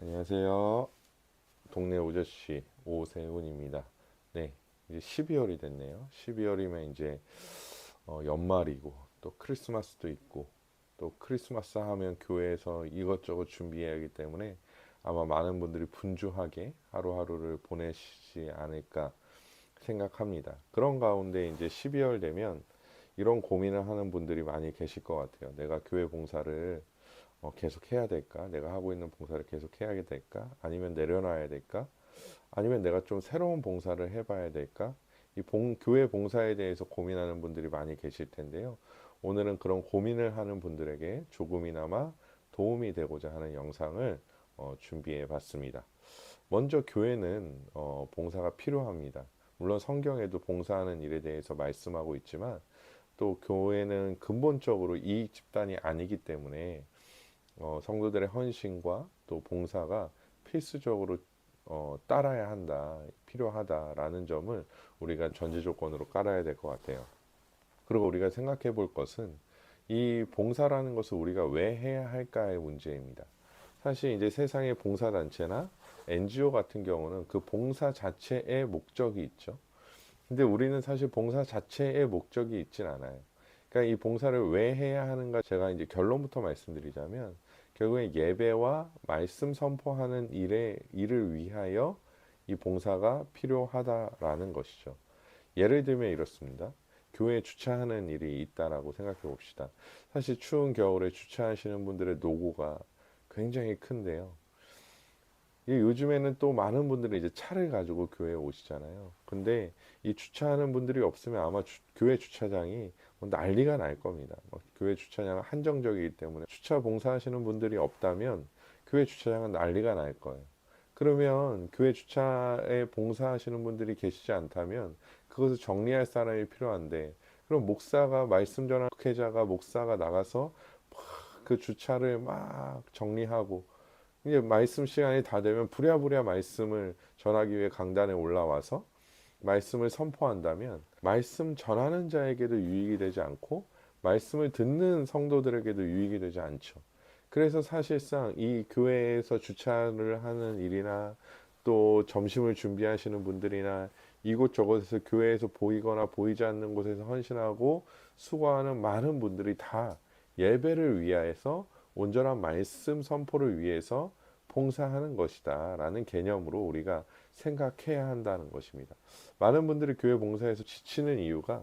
안녕하세요. 동네 오저씨 오세훈입니다. 네, 이제 12월이 됐네요. 12월이면 이제 연말이고 또 크리스마스도 있고 또 크리스마스 하면 교회에서 이것저것 준비해야 하기 때문에 아마 많은 분들이 분주하게 하루하루를 보내시지 않을까 생각합니다. 그런 가운데 이제 12월 되면 이런 고민을 하는 분들이 많이 계실 것 같아요. 내가 교회 봉사를 계속 해야 될까? 내가 하고 있는 봉사를 계속 해야 될까? 아니면 내려놔야 될까? 아니면 내가 좀 새로운 봉사를 해봐야 될까? 교회 봉사에 대해서 고민하는 분들이 많이 계실 텐데요. 오늘은 그런 고민을 하는 분들에게 조금이나마 도움이 되고자 하는 영상을 준비해 봤습니다. 먼저 교회는 봉사가 필요합니다. 물론 성경에도 봉사하는 일에 대해서 말씀하고 있지만 또 교회는 근본적으로 이익 집단이 아니기 때문에 성도들의 헌신과 또 봉사가 필수적으로 따라야 한다, 필요하다라는 점을 우리가 전제 조건으로 깔아야 될 것 같아요. 그리고 우리가 생각해 볼 것은 이 봉사라는 것을 우리가 왜 해야 할까의 문제입니다. 사실 이제 세상의 봉사단체나 NGO 같은 경우는 그 봉사 자체의 목적이 있죠. 근데 우리는 사실 봉사 자체의 목적이 있진 않아요. 그러니까 이 봉사를 왜 해야 하는가 제가 이제 결론부터 말씀드리자면 결국에 예배와 말씀 선포하는 일을 위하여 이 봉사가 필요하다라는 것이죠. 예를 들면 이렇습니다. 교회에 주차하는 일이 있다라고 생각해 봅시다. 사실 추운 겨울에 주차하시는 분들의 노고가 굉장히 큰데요. 요즘에는 또 많은 분들이 이제 차를 가지고 교회에 오시잖아요. 근데 이 주차하는 분들이 없으면 아마 교회 주차장이 뭐 난리가 날 겁니다. 교회 주차장은 한정적이기 때문에 주차 봉사하시는 분들이 없다면 교회 주차장은 난리가 날 거예요. 그러면 교회 주차에 봉사하시는 분들이 계시지 않다면 그것을 정리할 사람이 필요한데, 그럼 목사가 말씀 전하는 목회자가 목사가 나가서 막 그 주차를 막 정리하고 이제 말씀 시간이 다 되면 부랴부랴 말씀을 전하기 위해 강단에 올라와서 말씀을 선포한다면 말씀 전하는 자에게도 유익이 되지 않고 말씀을 듣는 성도들에게도 유익이 되지 않죠. 그래서 사실상 이 교회에서 주차를 하는 일이나 또 점심을 준비하시는 분들이나 이곳저곳에서 교회에서 보이거나 보이지 않는 곳에서 헌신하고 수고하는 많은 분들이 다 예배를 위하여서 온전한 말씀 선포를 위해서 봉사하는 것이다 라는 개념으로 우리가 생각해야 한다는 것입니다. 많은 분들이 교회 봉사에서 지치는 이유가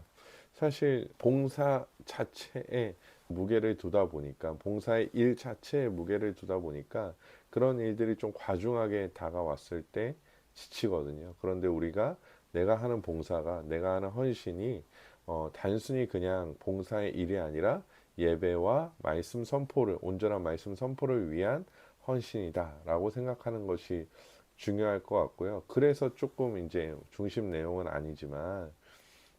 사실 봉사 자체에 무게를 두다 보니까, 봉사의 일 자체에 무게를 두다 보니까 그런 일들이 좀 과중하게 다가왔을 때 지치거든요. 그런데 우리가 내가 하는 봉사가, 내가 하는 헌신이 단순히 그냥 봉사의 일이 아니라 예배와 말씀 선포를, 온전한 말씀 선포를 위한 헌신이다라고 생각하는 것이 중요할 것 같고요. 그래서 조금 이제 중심 내용은 아니지만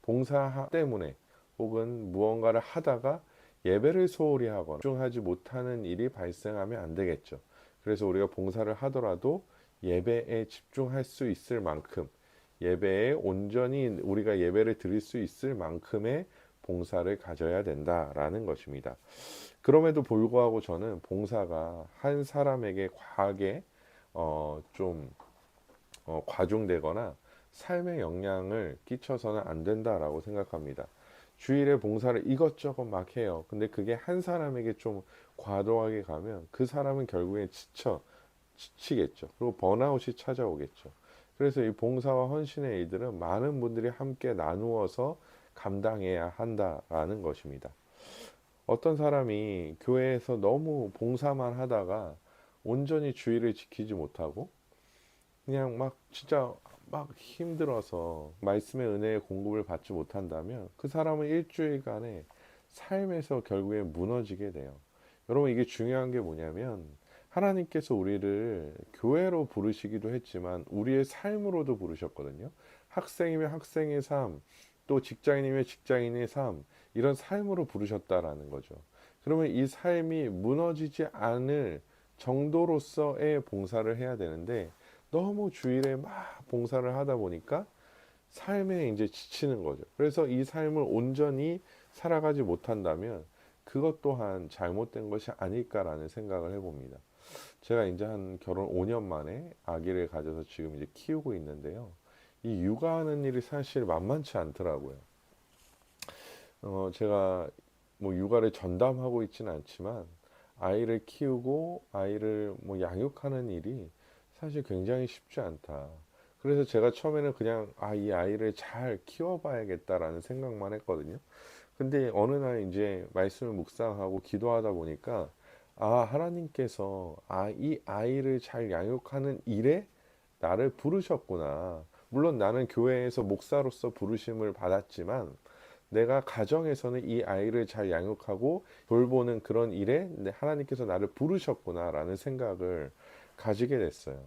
봉사 때문에 혹은 무언가를 하다가 예배를 소홀히 하거나 집중하지 못하는 일이 발생하면 안 되겠죠. 그래서 우리가 봉사를 하더라도 예배에 집중할 수 있을 만큼, 예배에 온전히 우리가 예배를 드릴 수 있을 만큼의 봉사를 가져야 된다라는 것입니다. 그럼에도 불구하고 저는 봉사가 한 사람에게 과하게 좀 과중되거나 삶의 영향을 끼쳐서는 안 된다라고 생각합니다. 주일에 봉사를 이것저것 막 해요. 근데 그게 한 사람에게 좀 과도하게 가면 그 사람은 결국에 지치겠죠. 그리고 번아웃이 찾아오겠죠. 그래서 이 봉사와 헌신의 일들은 많은 분들이 함께 나누어서 감당해야 한다라는 것입니다. 어떤 사람이 교회에서 너무 봉사만 하다가 온전히 주의를 지키지 못하고 그냥 막 진짜 막 힘들어서 말씀의 은혜의 공급을 받지 못한다면 그 사람은 일주일간의 삶에서 결국에 무너지게 돼요. 여러분, 이게 중요한 게 뭐냐면 하나님께서 우리를 교회로 부르시기도 했지만 우리의 삶으로도 부르셨거든요. 학생이면 학생의 삶, 또 직장인이면 직장인의 삶, 이런 삶으로 부르셨다라는 거죠. 그러면 이 삶이 무너지지 않을 정도로서의 봉사를 해야 되는데 너무 주일에 막 봉사를 하다 보니까 삶에 이제 지치는 거죠. 그래서 이 삶을 온전히 살아가지 못한다면 그것 또한 잘못된 것이 아닐까라는 생각을 해봅니다. 제가 이제 한 결혼 5년 만에 아기를 가져서 지금 이제 키우고 있는데요. 이 육아하는 일이 사실 만만치 않더라고요. 제가 뭐 육아를 전담하고 있지는 않지만 아이를 키우고 아이를 뭐 양육하는 일이 사실 굉장히 쉽지 않다. 그래서 제가 처음에는 그냥 이 아이를 잘 키워봐야겠다라는 생각만 했거든요. 근데 어느 날 이제 말씀을 묵상하고 기도하다 보니까 하나님께서 이 아이를 잘 양육하는 일에 나를 부르셨구나. 물론 나는 교회에서 목사로서 부르심을 받았지만 내가 가정에서는 이 아이를 잘 양육하고 돌보는 그런 일에 하나님께서 나를 부르셨구나라는 생각을 가지게 됐어요.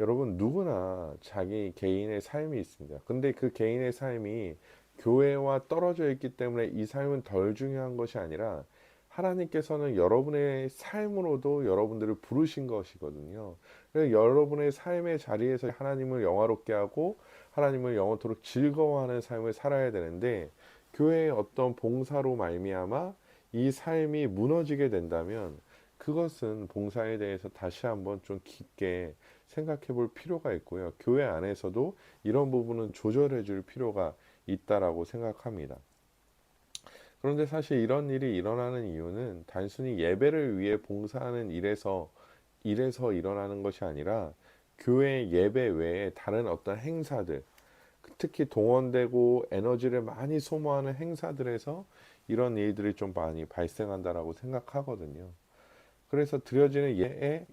여러분 누구나 자기 개인의 삶이 있습니다. 근데 그 개인의 삶이 교회와 떨어져 있기 때문에 이 삶은 덜 중요한 것이 아니라 하나님께서는 여러분의 삶으로도 여러분들을 부르신 것이거든요. 그래서 여러분의 삶의 자리에서 하나님을 영화롭게 하고 하나님을 영원토록 즐거워하는 삶을 살아야 되는데 교회의 어떤 봉사로 말미암아 이 삶이 무너지게 된다면 그것은 봉사에 대해서 다시 한번 좀 깊게 생각해 볼 필요가 있고요. 교회 안에서도 이런 부분은 조절해 줄 필요가 있다라고 생각합니다. 그런데 사실 이런 일이 일어나는 이유는 단순히 예배를 위해 봉사하는 일에서 일어나는 것이 아니라 교회 예배 외에 다른 어떤 행사들, 특히 동원되고 에너지를 많이 소모하는 행사들에서 이런 일들이 좀 많이 발생한다라고 생각하거든요. 그래서 드려지는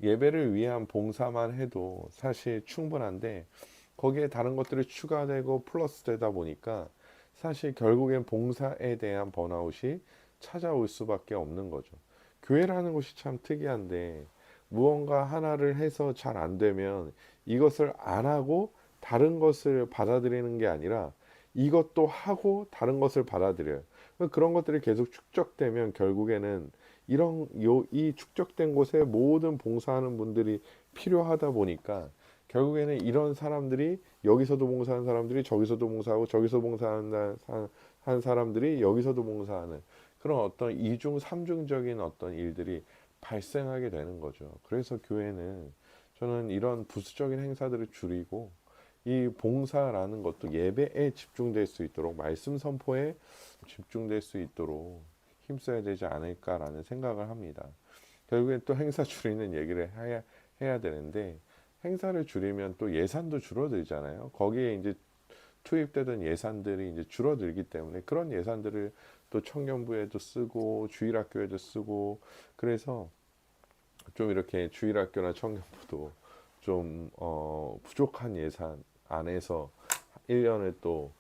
예배를 위한 봉사만 해도 사실 충분한데 거기에 다른 것들이 추가되고 플러스 되다 보니까 사실 결국엔 봉사에 대한 번아웃이 찾아올 수밖에 없는 거죠. 교회라는 곳이 참 특이한데 무언가 하나를 해서 잘 안 되면 이것을 안 하고 다른 것을 받아들이는 게 아니라 이것도 하고 다른 것을 받아들여요. 그런 것들이 계속 축적되면 결국에는 이 축적된 곳에 모든 봉사하는 분들이 필요하다 보니까 결국에는 이런 사람들이 여기서도 봉사하는 사람들이 저기서도 봉사하고 저기서 봉사하는 한 사람들이 여기서도 봉사하는 그런 어떤 이중 삼중적인 어떤 일들이 발생하게 되는 거죠. 그래서 교회는 저는 이런 부수적인 행사들을 줄이고 이 봉사라는 것도 예배에 집중될 수 있도록 말씀 선포에 집중될 수 있도록 힘써야 되지 않을까라는 생각을 합니다. 결국엔 또 행사 줄이는 얘기를 해야 되는데 행사를 줄이면 또 예산도 줄어들잖아요. 거기에 이제 투입되던 예산들이 이제 줄어들기 때문에 그런 예산들을 또 청년부에도 쓰고 주일학교에도 쓰고 그래서 좀 이렇게 주일학교나 청년부도 좀 부족한 예산 안에서 1년을 또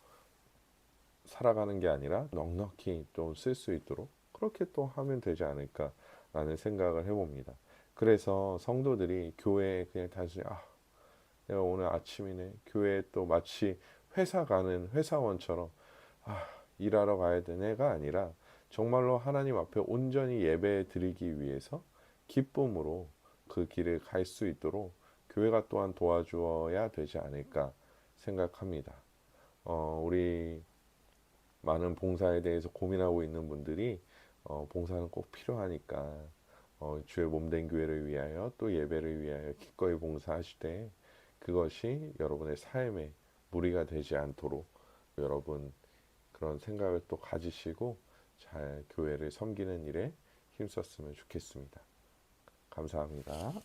살아가는 게 아니라 넉넉히 좀 쓸 수 있도록 그렇게 또 하면 되지 않을까라는 생각을 해봅니다. 그래서 성도들이 교회에 그냥 단순히 내가 오늘 아침이네 교회에 또 마치 회사 가는 회사원처럼 아 일하러 가야 되네가 아니라 정말로 하나님 앞에 온전히 예배 드리기 위해서 기쁨으로 그 길을 갈 수 있도록 교회가 또한 도와주어야 되지 않을까 생각합니다. 우리 많은 봉사에 대해서 고민하고 있는 분들이 봉사는 꼭 필요하니까 주의 몸된 교회를 위하여 또 예배를 위하여 기꺼이 봉사하실 때 그것이 여러분의 삶에 무리가 되지 않도록 여러분 그런 생각을 또 가지시고 잘 교회를 섬기는 일에 힘썼으면 좋겠습니다. 감사합니다.